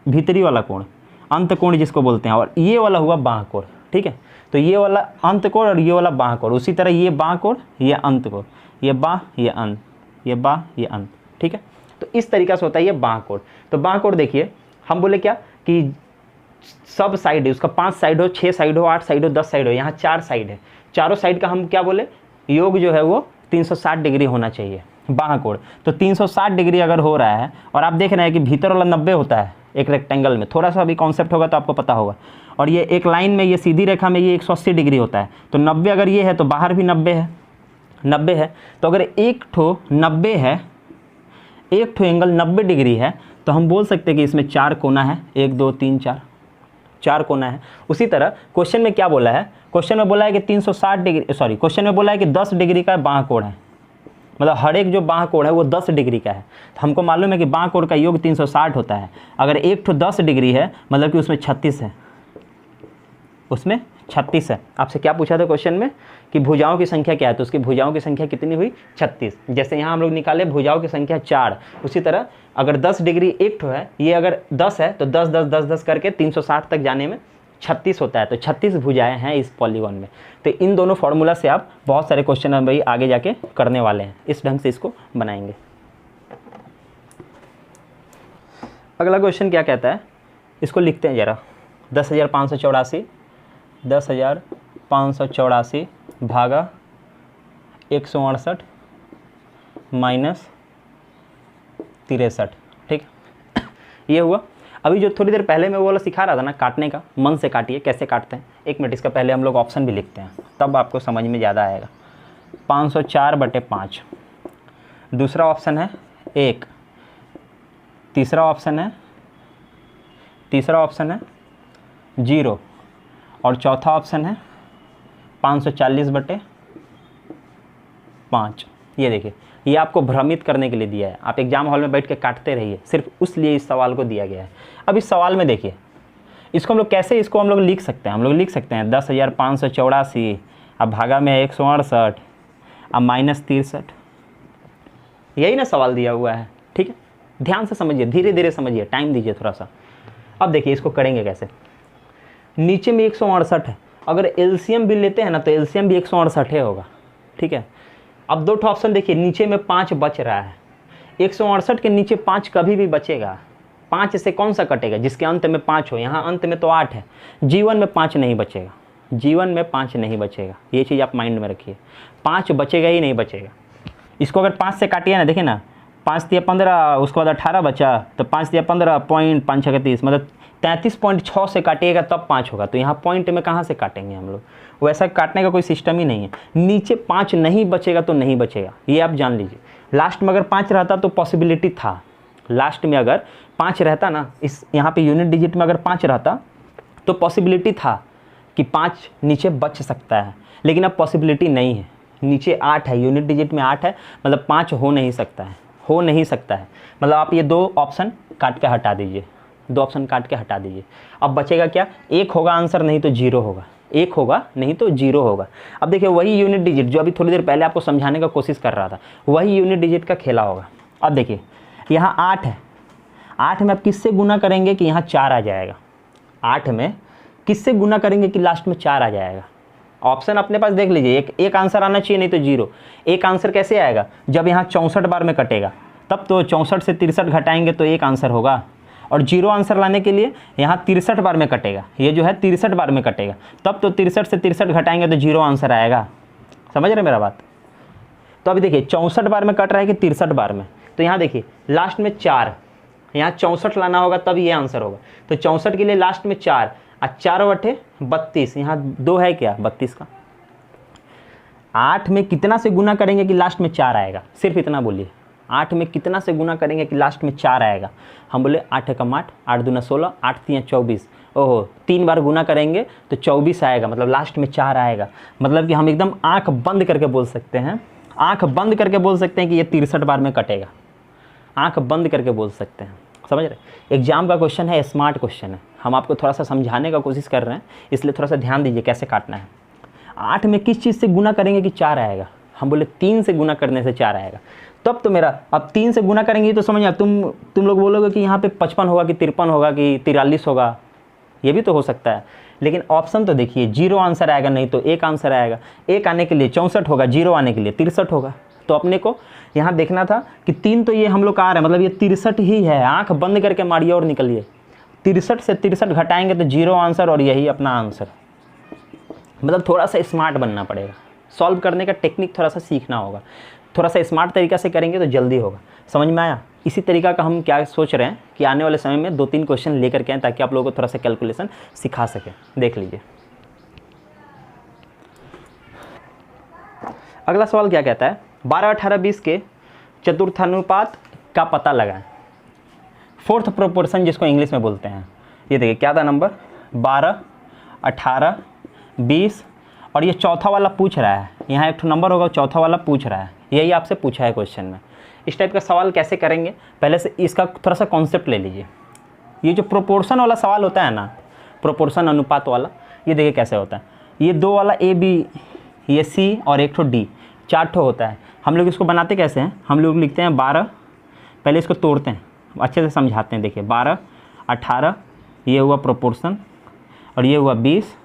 भीतरी वाला कोण, अंत कोण जिसको बोलते हैं, और ये वाला हुआ बाह्य कोण, ठीक है। तो ये वाला अंत कोण और ये वाला बाह्य कोण, उसी तरह ये बाह्य कोण, ये अंत कोण, ये बाह्य, ये अंत, ये बाह्य, ये अंत, ठीक है। तो इस तरीक़ा से होता है ये बाह्य कोण। तो बाह्य कोण देखिए, हम बोले क्या कि सब साइड है उसका, 5 साइड हो, 6 साइड हो, 8 साइड हो, 10 साइड हो, यहाँ 4 साइड है, चारों साइड का हम क्या बोले, योग जो है वो 360 डिग्री होना चाहिए बाह्य कोण। तो 360 डिग्री अगर हो रहा है, और आप देख रहे हैं कि भीतर वाला 90 होता है एक रेक्टेंगल में, थोड़ा सा भी कॉन्सेप्ट होगा तो आपको पता होगा, और ये एक लाइन में, ये सीधी रेखा में ये 180 डिग्री होता है, तो 90 अगर ये है तो बाहर भी 90 है, 90 है। तो अगर एक ठो 90 है, एक ठो एंगल 90 डिग्री है, तो हम बोल सकते हैं कि इसमें 4 कोना है, 1 2 3 4, 4 कोना है। उसी तरह क्वेश्चन में क्या बोला है, क्वेश्चन में बोला है कि 360 डिग्री, सॉरी क्वेश्चन में बोला है कि 10 डिग्री का बाह्य कोण है, मतलब हर एक जो बाह्य कोण है वो 10 डिग्री का है। तो हमको मालूम है कि बाह्य कोण का योग 360 होता है। अगर एक ठो 10 डिग्री है मतलब कि उसमें 36 है, उसमें 36 है। आपसे क्या पूछा था क्वेश्चन में कि भुजाओं की संख्या क्या है, तो उसकी भुजाओं की संख्या कितनी हुई, 36। जैसे यहाँ हम लोग निकाले भुजाओं की संख्या 4, उसी तरह अगर 10 डिग्री एक ठो है, ये अगर 10 है तो 10 10 10 10 करके 360 तक जाने में 36 होता है। तो 36 भुजाएं हैं इस पॉलीगॉन में। तो इन दोनों फार्मूला से आप बहुत सारे क्वेश्चन हम भाई आगे जाके करने वाले हैं, इस ढंग से इसको बनाएंगे। अगला क्वेश्चन क्या कहता है, इसको लिखते हैं जरा, 10,584, 10,584 584 भागा 168 माइनस 63, ठीक। ये हुआ। अभी जो थोड़ी देर पहले मैं वो वाला सिखा रहा था ना काटने का, मन से काटिए कैसे काटते हैं। एक मिनट, इसका पहले हम लोग ऑप्शन भी लिखते हैं, तब आपको समझ में ज़्यादा आएगा। 504/5, दूसरा ऑप्शन है 1, तीसरा ऑप्शन है 0 और चौथा ऑप्शन है 540/5। ये देखिए, ये आपको भ्रमित करने के लिए दिया है। आप एग्जाम हॉल में बैठ के काटते रहिए, सिर्फ उस लिए इस सवाल को दिया गया है। अब इस सवाल में देखिए, इसको हम लोग कैसे इसको हम लोग लिख सकते हैं। हम लोग लिख सकते हैं 10,584 अब भागा में 168 अब माइनस 63। यही ना सवाल दिया हुआ है, ठीक है। ध्यान से समझिए, धीरे धीरे समझिए, टाइम दीजिए थोड़ा सा। अब देखिए इसको करेंगे कैसे। नीचे में 168 है, अगर एलसीएम भी लेते हैं ना तो एलसीएम भी 168 होगा, ठीक है। अब दो ऑप्शन देखिए, नीचे में 5 बच रहा है। 168 के नीचे 5 कभी भी बचेगा। 5 से कौन सा कटेगा? जिसके अंत में 5 हो। यहाँ अंत में तो 8 है, जीवन में 5 नहीं बचेगा, जीवन में 5 नहीं बचेगा। ये चीज़ आप माइंड में रखिए, 5 बचेगा ही नहीं बचेगा। इसको अगर 5 से काटिए ना, देखिए ना, 5 × 15, उसके बाद 18 बचा, तो 5 × 15 पॉइंट 5 × 30, मतलब 33.6 से काटिएगा तब 5 होगा। तो यहाँ पॉइंट में कहाँ से काटेंगे हम लोग? वैसा काटने का कोई सिस्टम ही नहीं है। नीचे 5 नहीं बचेगा तो नहीं बचेगा, ये आप जान लीजिए। लास्ट में अगर 5 रहता तो पॉसिबिलिटी था, लास्ट में अगर 5 रहता ना, इस यहाँ पे यूनिट डिजिट में अगर 5 रहता तो पॉसिबिलिटी था कि 5 नीचे बच सकता है, लेकिन अब पॉसिबिलिटी नहीं है। नीचे 8 है, यूनिट डिजिट में 8 है, मतलब 5 हो नहीं सकता है, हो नहीं सकता है। मतलब आप ये 2 ऑप्शन काट के हटा दीजिए, 2 ऑप्शन काट के हटा दीजिए। अब बचेगा क्या? 1 होगा आंसर, नहीं तो 0 होगा। 1 होगा नहीं तो 0 होगा। अब देखिए वही यूनिट डिजिट जो अभी थोड़ी देर पहले आपको समझाने का कोशिश कर रहा था, वही यूनिट डिजिट का खेला होगा। अब देखिए यहाँ 8 है, 8 में आप किससे गुना करेंगे कि यहाँ 4 आ जाएगा? 8 में किससे गुना करेंगे कि लास्ट में 4 आ जाएगा? ऑप्शन अपने पास देख लीजिए, एक आंसर आना चाहिए, नहीं तो 0। एक आंसर कैसे आएगा? जब यहाँ 64 बार में कटेगा, तब तो 64 से 63 घटाएंगे तो एक आंसर होगा। और 0 आंसर लाने के लिए यहाँ 63 बार में कटेगा, ये जो है 63 बार में कटेगा, तब तो 63 से 63 घटाएंगे तो 0 आंसर आएगा। समझ रहे मेरा बात? तो अभी देखिए 64 बार में कट रहा है कि 63 बार में, तो यहाँ देखिए लास्ट में 4, यहाँ 64 लाना होगा तब ये आंसर होगा। तो 64 के लिए लास्ट में 4, 4 बटे 32, यहाँ 2 है क्या? 32 का 8 में कितना से गुना करेंगे कि लास्ट में 4 आएगा? सिर्फ इतना बोलिए, 8 में कितना से गुना करेंगे कि लास्ट में 4 आएगा? हम बोले 8 × 8, 8 दूना 16, 8 × 3 = 24। ओहो, 3 बार गुना करेंगे तो 24 आएगा, मतलब लास्ट में 4 आएगा। मतलब कि हम एकदम आंख बंद करके बोल सकते हैं, आंख बंद करके बोल सकते हैं कि ये 63 बार में कटेगा। आंख बंद करके बोल सकते हैं, समझ रहे? एग्जाम का क्वेश्चन है, स्मार्ट क्वेश्चन है, हम आपको थोड़ा सा समझाने का कोशिश कर रहे हैं, इसलिए थोड़ा सा ध्यान दीजिए कैसे काटना है। 8 में किस चीज़ से गुना करेंगे कि 4 आएगा? हम बोले 3 से गुना करने से 4 आएगा। तब तो मेरा, अब 3 से गुना करेंगे तो समझ, तुम लोग बोलोगे कि यहाँ पे 55 होगा कि 53 होगा कि 43 होगा, ये भी तो हो सकता है। लेकिन ऑप्शन तो देखिए, 0 आंसर आएगा, नहीं तो 1 आंसर आएगा। 1 आने के लिए 64 होगा, 0 आने के लिए 63 होगा। तो अपने को यहाँ देखना था कि 3 तो ये हम लोग का आ रहा है, मतलब ये 63 ही है। आंख बंद करके मारिए और निकलिए। 63 से 63 घटाएंगे तो 0 आंसर, और यही अपना आंसर। मतलब थोड़ा सा स्मार्ट बनना पड़ेगा, सॉल्व करने का टेक्निक थोड़ा सा सीखना होगा। थोड़ा सा स्मार्ट तरीका से करेंगे तो जल्दी होगा। समझ में आया? इसी तरीका का हम क्या सोच रहे हैं कि आने वाले समय में 2-3 क्वेश्चन लेकर के आएँ, ताकि आप लोगों को थोड़ा सा कैलकुलेशन सिखा सके। देख लीजिए अगला सवाल क्या कहता है? 12, 18, 20 के चतुर्थानुपात का पता लगाएं। 4th प्रोपोर्शन जिसको इंग्लिश में बोलते हैं। ये देखिए क्या था नंबर? 12, 18, 20, और ये चौथा वाला पूछ रहा है। यहाँ एक नंबर होगा, चौथा वाला पूछ रहा है। यही आपसे पूछा है क्वेश्चन में। इस टाइप का सवाल कैसे करेंगे, पहले से इसका थोड़ा सा कॉन्सेप्ट ले लीजिए। ये जो प्रोपोर्शन वाला सवाल होता है ना, प्रोपोर्शन अनुपात वाला, ये देखिए कैसे होता है। ये 2 वाला A B, ये C और एक ठो D, 4 ठो होता है। हम लोग इसको बनाते कैसे हैं? हम लोग लिखते हैं 12, पहले इसको तोड़ते हैं, अच्छे से समझाते हैं। देखिए 12, 18, ये हुआ प्रोपोर्शन, और ये हुआ 20,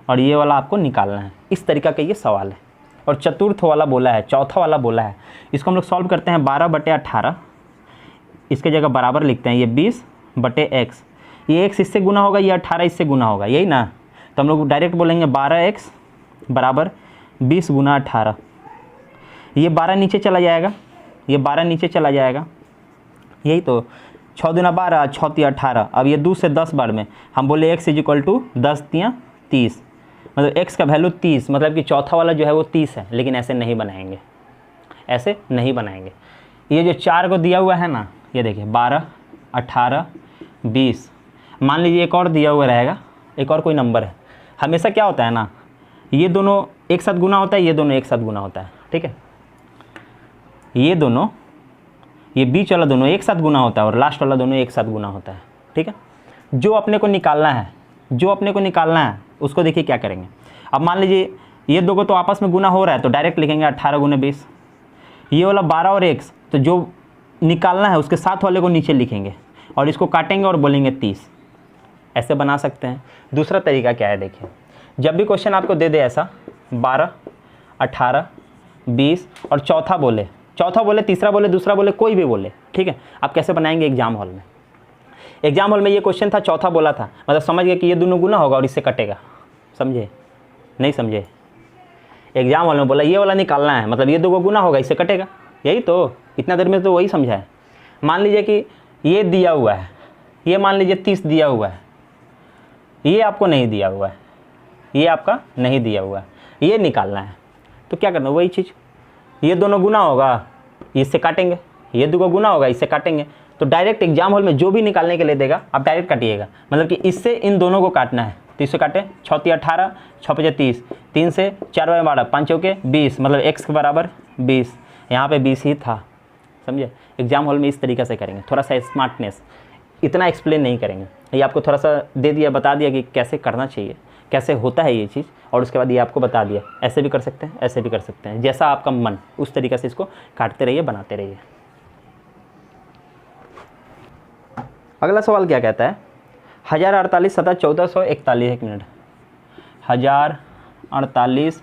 और ये वाला आपको निकालना है। इस तरीका का ये सवाल है। और चतुर्थ वाला बोला है, चौथा वाला बोला है। इसको हम लोग सॉल्व करते हैं। 12/18, इसके जगह बराबर लिखते हैं, ये 20/x। ये x इससे गुना होगा, ये 18 इससे गुना होगा, यही ना। तो हम लोग डायरेक्ट बोलेंगे 12x बराबर 20 गुना 18। ये 12 नीचे चला जाएगा, ये 12 नीचे चला जाएगा, यही तो 6 दूना 12, 6 तिया 18। अब ये 2 से 10 बार में हम बोले x इक्वल टू 10 तिया 30, मतलब x का वैल्यू 30, मतलब कि चौथा वाला जो है वो 30 है। लेकिन ऐसे नहीं बनाएंगे, ऐसे नहीं बनाएंगे। ये जो 4 को दिया हुआ है ना, ये देखिए 12, 18, 20, मान लीजिए एक और दिया हुआ रहेगा, एक और कोई नंबर है। हमेशा क्या होता है ना, ये दोनों एक साथ गुना होता है, ये दोनों एक साथ गुना होता है, ठीक है। ये दोनों, ये बीच वाला दोनों एक साथ गुना होता है और लास्ट वाला दोनों एक साथ गुना होता है, ठीक है। जो अपने को निकालना है, जो अपने को निकालना है उसको देखिए क्या करेंगे। अब मान लीजिए ये दो को तो आपस में गुना हो रहा है, तो डायरेक्ट लिखेंगे 18 गुना 20। ये वाला 12 और x, तो जो निकालना है उसके साथ वाले को नीचे लिखेंगे और इसको काटेंगे और बोलेंगे 30। ऐसे बना सकते हैं। दूसरा तरीका क्या है देखिए, जब भी क्वेश्चन आपको दे दे ऐसा 12, 18, 20 और चौथा बोले, तीसरा बोले, दूसरा बोले, कोई भी बोले, ठीक है। आप कैसे बनाएंगे एग्जाम हॉल में? एग्जाम हॉल में ये क्वेश्चन था, चौथा बोला था, मतलब समझ गए कि ये दोनों गुना होगा और इससे कटेगा। समझे? नहीं समझे? एग्जाम हॉल में बोला ये वाला निकालना है, मतलब ये दो को गुना होगा, इससे कटेगा। यही तो, इतना देर में तो वही समझा है। मान लीजिए कि ये दिया हुआ है, ये मान लीजिए 30 दिया हुआ है, ये आपको नहीं दिया हुआ है, ये आपका नहीं दिया हुआ है, ये निकालना है। तो क्या करना, वही चीज़, ये दोनों गुना होगा, इससे काटेंगे, ये दो को गुना होगा, इससे काटेंगे। तो डायरेक्ट एग्जाम हॉल में जो भी निकालने के लिए देगा आप डायरेक्ट काटिएगा, मतलब कि इससे इन दोनों को काटना है। तो इससे काटे 6 तिया 18, 6 पचे 30, 3 से 4 बाय 12, 5 चौके 20, मतलब x के बराबर 20। यहाँ पे 20 ही था, समझे। एग्जाम हॉल में इस तरीके से करेंगे, थोड़ा सा स्मार्टनेस, इतना एक्सप्लेन नहीं करेंगे। ये आपको थोड़ा सा दे दिया, बता दिया कि कैसे करना चाहिए, कैसे होता है ये चीज़, और उसके बाद ये आपको बता दिया ऐसे भी कर सकते हैं, ऐसे भी कर सकते हैं, जैसा आपका मन, उस तरीके से इसको काटते रहिए, बनाते रहिए। अगला सवाल क्या कहता है, 1048 सतह 1441, एक मिनट, 1048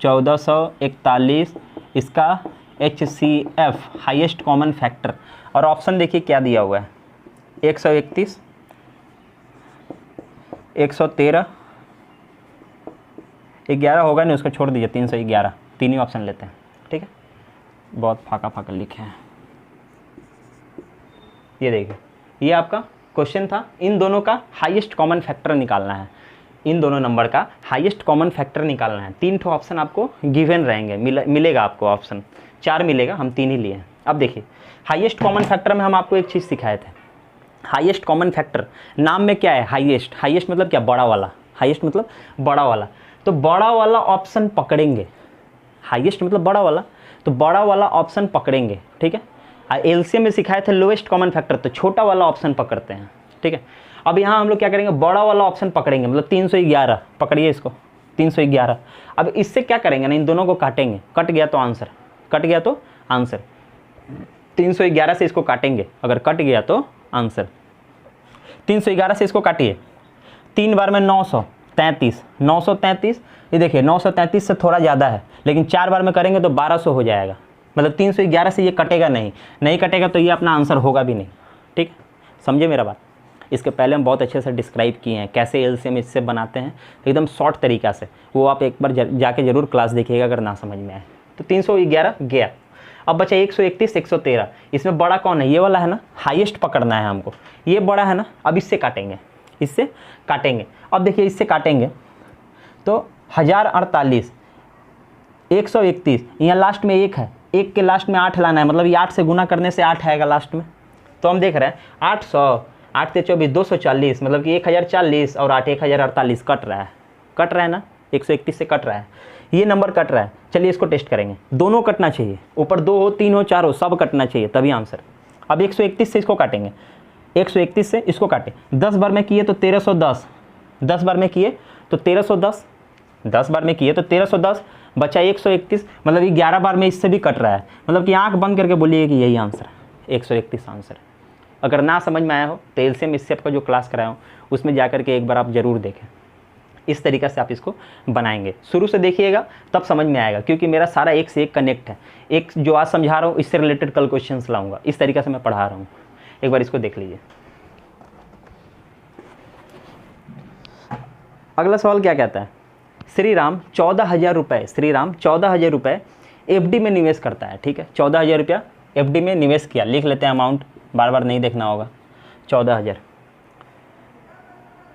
1441 इसका HCF हाईएस्ट कॉमन फैक्टर, और ऑप्शन देखिए क्या दिया हुआ है, 131, 113, 11 होगा नहीं, उसको छोड़ दीजिए, 311, तीन ही ऑप्शन लेते हैं, ठीक है। बहुत फाका फाका लिखे हैं। ये देखिए, ये आपका क्वेश्चन था, इन दोनों का हाईएस्ट कॉमन फैक्टर निकालना है, इन दोनों नंबर का हाईएस्ट कॉमन फैक्टर निकालना है। 3 ठो ऑप्शन आपको गिवन रहेंगे, मिलेगा आपको ऑप्शन, 4 मिलेगा, हम 3 ही लिए हैं। अब देखिए हाईएस्ट कॉमन फैक्टर में हम आपको एक चीज़ सिखाए थे, हाईएस्ट कॉमन फैक्टर नाम में क्या है, हाईएस्ट, हाईएस्ट मतलब क्या, बड़ा वाला, हाईएस्ट मतलब बड़ा वाला। तो बड़ा वाला ऑप्शन पकड़ेंगे, हाईएस्ट मतलब बड़ा वाला, तो बड़ा वाला ऑप्शन पकड़ेंगे, ठीक है। एलसीएम में सिखाए थे लोएस्ट कॉमन फैक्टर, तो छोटा वाला ऑप्शन पकड़ते हैं, ठीक है। अब यहाँ हम लोग क्या करेंगे, बड़ा वाला ऑप्शन पकड़ेंगे, मतलब 311, पकड़िए इसको, 311। अब इससे क्या करेंगे ना, इन दोनों को काटेंगे, कट गया तो आंसर, कट गया तो आंसर, 311 से इसको काटेंगे, अगर कट गया तो आंसर। 311 से इसको काटिए, 3 बार में 933, 933, ये देखिए 933 से थोड़ा ज़्यादा है, लेकिन 4 बार में करेंगे तो 1200 हो जाएगा, मतलब 311 से ये कटेगा नहीं, नहीं कटेगा तो ये अपना आंसर होगा भी नहीं, ठीक, समझे मेरा बात। इसके पहले हम बहुत अच्छे से डिस्क्राइब किए हैं कैसे एलसीएम इससे बनाते हैं, एकदम शॉर्ट तरीक़ा से, वो आप एक बार जाके ज़रूर क्लास देखिएगा अगर ना समझ में आए। तो 311 गया, अब बचा 131, 113, इसमें बड़ा कौन है, ये वाला है ना, हाईएस्ट पकड़ना है हमको, ये बड़ा है ना। अब इससे काटेंगे, इससे काटेंगे। अब देखिए इससे काटेंगे तो 1048, 131, यहाँ लास्ट में 1 है, 1 के लास्ट में 8 लाना है, मतलब ये 8 से गुना करने से 8 आएगा लास्ट में। तो हम देख रहे हैं 800, 8 से 24, 240, मतलब कि 1040 और 8 1048 कट रहा है ना, 131 से कट रहा है, ये नंबर कट रहा है। चलिए इसको टेस्ट करेंगे, दोनों कटना चाहिए, ऊपर 2 हो, 3 हो, 4 हो, सब कटना चाहिए, तभी आंसर। अब 131 से इसको काटेंगे, 131 से इसको काटें, 10 बार में किए तो 1310, 10 बार में किए तो 1310, 10 बार में किए तो 1310, बचा 131, मतलब ये 11 बार में इससे भी कट रहा है, मतलब कि आंख बंद करके बोलिए कि यही आंसर है, 131 आंसर। अगर ना समझ में आया हो तो एलसीएम इससे आपका जो क्लास कराया हूँ उसमें जा करके एक बार आप ज़रूर देखें, इस तरीक़े से आप इसको बनाएंगे। शुरू से देखिएगा तब समझ में आएगा, क्योंकि मेरा सारा एक से एक कनेक्ट है, एक जो आज समझा रहा हूँ इससे रिलेटेड कल क्वेश्चंस लाऊंगा, इस तरीक़े से मैं पढ़ा रहा हूँ। एक बार इसको देख लीजिए। अगला सवाल क्या कहता है, श्री राम 14,000 रुपये, श्री राम 14,000 रुपये एफडी में निवेश करता है। ठीक है, 14,000 रुपया एफडी में निवेश किया, लिख लेते हैं अमाउंट, बार बार नहीं देखना होगा। 14,000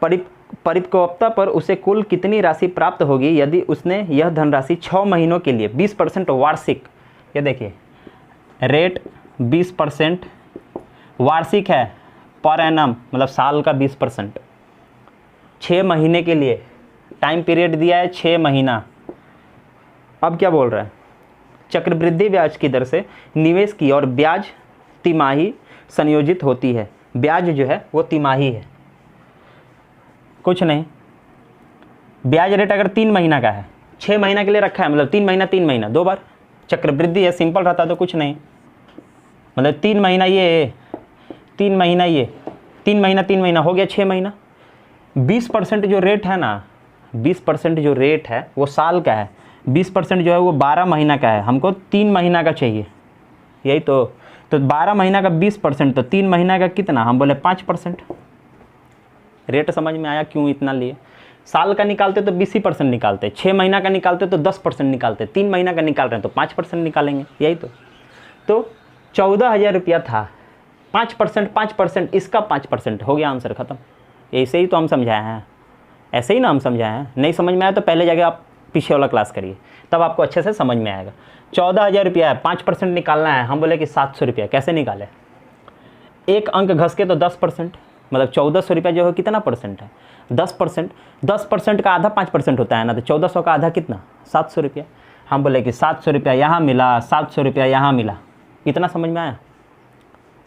परिपक्वता पर उसे कुल कितनी राशि प्राप्त होगी यदि उसने यह धनराशि 6 महीनों के लिए 20% वार्षिक, ये देखिए रेट 20% वार्षिक है, पर एनम मतलब साल का 20%, 6 महीने के लिए, टाइम पीरियड दिया है 6 महीना। अब क्या बोल रहा है, चक्रवृद्धि ब्याज की दर से निवेश की और ब्याज तिमाही संयोजित होती है, ब्याज जो है वो तिमाही है, कुछ नहीं। ब्याज रेट अगर 3 महीना का है, 6 महीना के लिए रखा है, मतलब 3 महीना 3 महीना 2 बार, चक्रवृद्धि है, सिंपल रहता तो कुछ नहीं, मतलब 3 महीना ये 3 महीना ये 3 महीना 3 महीना हो गया 6 महीना। 20% जो रेट है ना, 20% जो रेट है वो साल का है, 20% जो है वो 12 महीना का है, हमको 3 महीना का चाहिए, यही तो 12 महीना का 20% तो 3 महीना का कितना, हम बोले 5%। रेट समझ में आया क्यों इतना लिए। साल का निकालते तो 20% निकालते, 6 महीना का निकालते तो 10% निकालते, 3 महीना का निकाल रहे हैं तो 5% निकालेंगे, यही तो 14,000 रुपया था, 5% इसका 5% हो गया, आंसर खत्म। ऐसे ही तो हम समझाए हैं, ऐसे ही ना हम समझाए हैं। नहीं समझ में आया तो पहले जाके आप पीछे वाला क्लास करिए, तब आपको अच्छे से समझ में आएगा। 14,000 रुपया है, 5% निकालना है, हम बोले कि 700 रुपया, कैसे निकाले, एक अंक घस के तो 10%, मतलब 1,400 रुपया जो है कितना परसेंट है, 10%। 10% का आधा 5% होता है ना, तो 1,400 का आधा कितना, 700 रुपया। हम बोले कि 700 रुपया यहाँ मिला, 700 रुपया यहाँ मिला। इतना समझ में आया,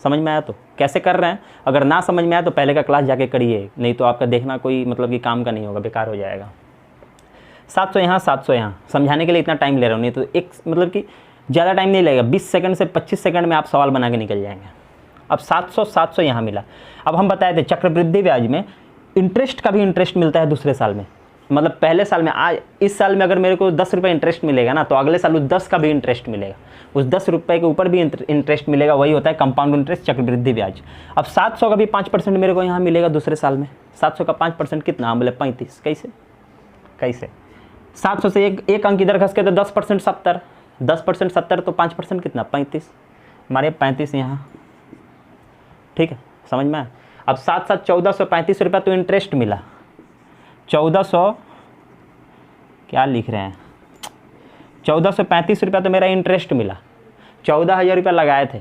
समझ में आया तो कैसे कर रहे हैं। अगर ना समझ में आया तो पहले का क्लास जाके करिए, नहीं तो आपका देखना कोई मतलब कि काम का नहीं होगा, बेकार हो जाएगा। 700 यहाँ 700 यहाँ, समझाने के लिए इतना टाइम ले रहा हूँ, नहीं तो एक मतलब कि ज़्यादा टाइम नहीं लगेगा, 20 सेकंड से 25 सेकंड में आप सवाल बना के निकल जाएंगे। अब 700 यहाँ मिला। अब हम बताए थे चक्रवृद्धि ब्याज में इंटरेस्ट का भी इंटरेस्ट मिलता है दूसरे साल में, मतलब पहले साल में, आज इस साल में अगर मेरे को 10 रुपये इंटरेस्ट मिलेगा ना, तो अगले साल उस 10 का भी इंटरेस्ट मिलेगा, उस 10 रुपये के ऊपर भी इंटरेस्ट मिलेगा, वही होता है कंपाउंड इंटरेस्ट, चक्रवृद्धि ब्याज। अब 700 का भी 5% मेरे को यहाँ मिलेगा दूसरे साल में। 700 का 5% कितना, हम बोले 35। कैसे 700 से एक अंक इधर घस के तो 10% 70, 10% 70 तो 5% कितना, 35, हमारे 35 यहाँ। ठीक है, समझ में आया। अब 7 1435 रुपया तो इंटरेस्ट मिला, 1400 क्या लिख रहे हैं, 1435 रुपया तो मेरा इंटरेस्ट मिला। 14,000 रुपया लगाए थे,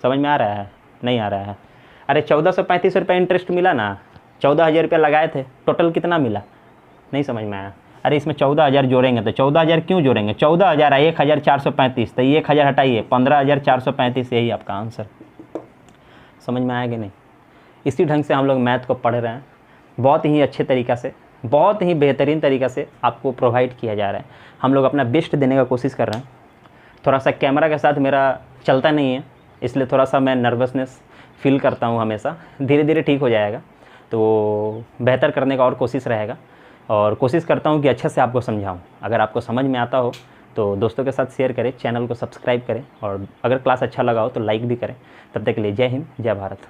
समझ में आ रहा है, नहीं आ रहा है। अरे 1435 रुपया इंटरेस्ट मिला ना, 14,000 रुपया लगाए थे, टोटल कितना मिला, नहीं समझ में आया। अरे इसमें 14,000 जोड़ेंगे तो 14,000 क्यों जोड़ेंगे, 14,000 है 1,435, तो 1,000 हटाइए 15,435, यही आपका आंसर। समझ में आया कि नहीं। इसी ढंग से हम लोग मैथ को पढ़ रहे हैं, बहुत ही अच्छे तरीक़ा से, बहुत ही बेहतरीन तरीक़ा से आपको प्रोवाइड किया जा रहा है। हम लोग अपना बेस्ट देने का कोशिश कर रहे हैं। थोड़ा सा कैमरा के साथ मेरा चलता नहीं है, इसलिए थोड़ा सा मैं नर्वसनेस फील करता हूँ हमेशा। धीरे धीरे ठीक हो जाएगा, तो बेहतर करने का और कोशिश रहेगा, और कोशिश करता हूँ कि अच्छे से आपको समझाऊँ। अगर आपको समझ में आता हो तो दोस्तों के साथ शेयर करें, चैनल को सब्सक्राइब करें, और अगर क्लास अच्छा लगा हो तो लाइक भी करें। तब तक के लिए जय हिंद, जय भारत।